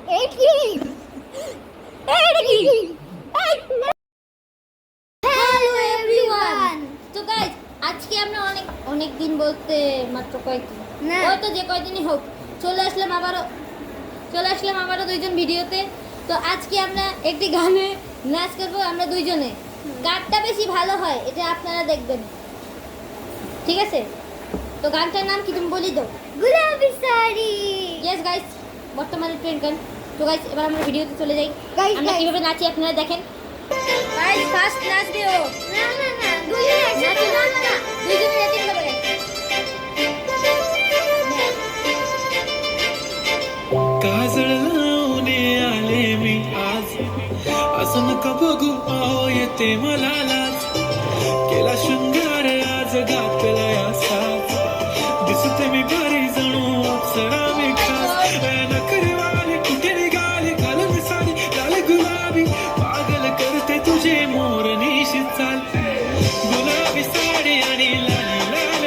কি এটা কি হ্যালো এভরিওয়ান। তো গাইস আজকে আমরা অনেক দিন বলতে মাত্র কয়েকদিন না। হয়তো যে কয়দিনই হোক চলে আসলাম আবারও দুইজন ভিডিওতে। তো আজকে আমরা একটি গানে নাচ করবো আমরা দুইজনে। গানটা বেশি ভালো হয় এটা আপনারা দেখবেন, ঠিক আছে? তো গানটার নাম কি তুমি বলি দাও। গুলাবি শাড়ি। ইয়েস গাইস, বর্তমানে ট্রেন্ড গান। তো গাইস এবার আমরা ভিডিওতে চলে যাই। Guys, আমরা guys. কিভাবে নাচি আপনারা দেখেন। গাইস ফার্স্ট নাচ দিও। না দুইজন একসাথে নাচো নাচ না। দুইজনে রেটিং দেবে। काजळ लावणे आले मी आज असं नका बघू आओ येते मला लाज केला शृंगार आज घातला या साज दिसते मी भारी जणू अप्सरा मी खास नखरे वाले कुठे निघाले घालून साडी लाल गुलाबी पागल करते तुझे मोर निशी चाल गुलाबी साडी आणि लाल लाल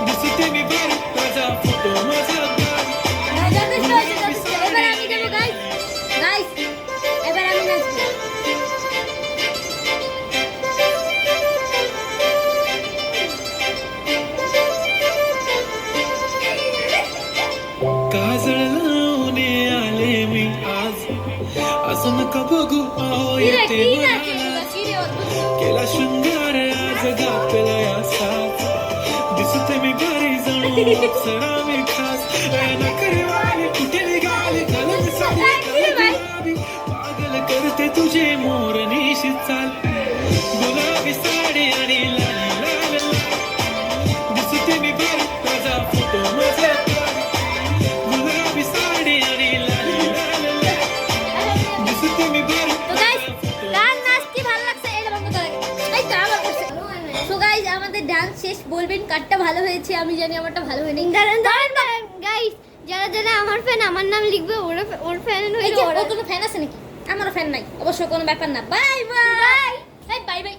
दिसते मी भारी माझा फोटो माझा এবার আমি দেবো গাইস। গাইস এবার আমি নাচবো। काजळ लावणे आले मी आज असं नका बघू आओ येते मला लाज. केला शृंगार आज घातला या साज दिसते मी भारी जणू अप्सरा मी खास नखरे वाले कुठे निघाले घालून साडी लाल गुलाबी पागल करते तुझे मोर निशी चाल गुलाबी साडी आणि लाल लाल दिसते मी भारी माझा फोटो माझा गुलाबी साडी आणि लाल लाल दिसते मी भारी তো গাইস গান নাচতে ভালো লাগছে এটা বন্ধ করে। এই তো আমার করছে। সো গাইস আমাদের ডান্স শেষ, বলবেন কারটা ভালো হয়েছে। আমি জানি আমারটা ভালো হয়নি। দাঁড়ান গাইস, যারা আমার ফ্যান আমার নাম লিখবে, ওর ফ্যান এই হইলো যে ওরা। ওর কোনো ফ্যান আছে নাকি? আমারও ফ্যান নাই, অবশ্য কোনো ব্যাপার না। Bye bye bye bye.